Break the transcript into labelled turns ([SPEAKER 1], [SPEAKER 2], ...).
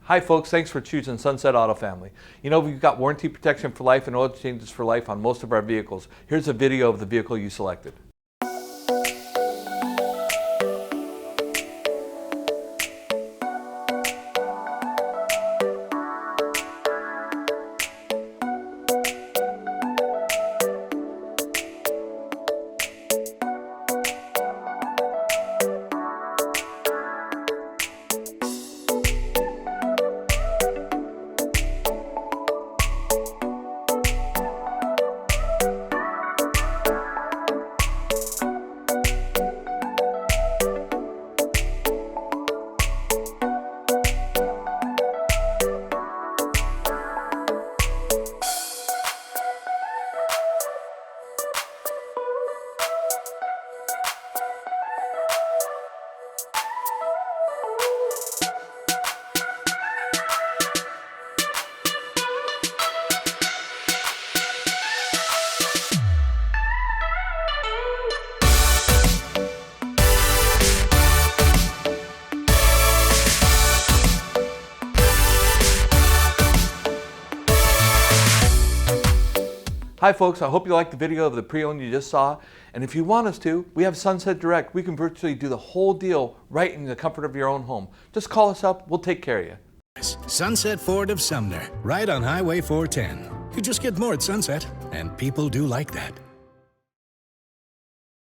[SPEAKER 1] Hi folks, thanks for choosing Sunset Auto Family. You know, we've got warranty protection for life and oil changes for life on most of our vehicles. Here's a video of the vehicle you selected. Hi folks, I hope you liked the video of the pre-owned you just saw. And if you want us to, we have Sunset Direct. We can virtually do the whole deal right in the comfort of your own home. Just call us up, we'll take care of you.
[SPEAKER 2] Sunset Ford of Sumner, right on Highway 410. You just get more at Sunset, and people do like that.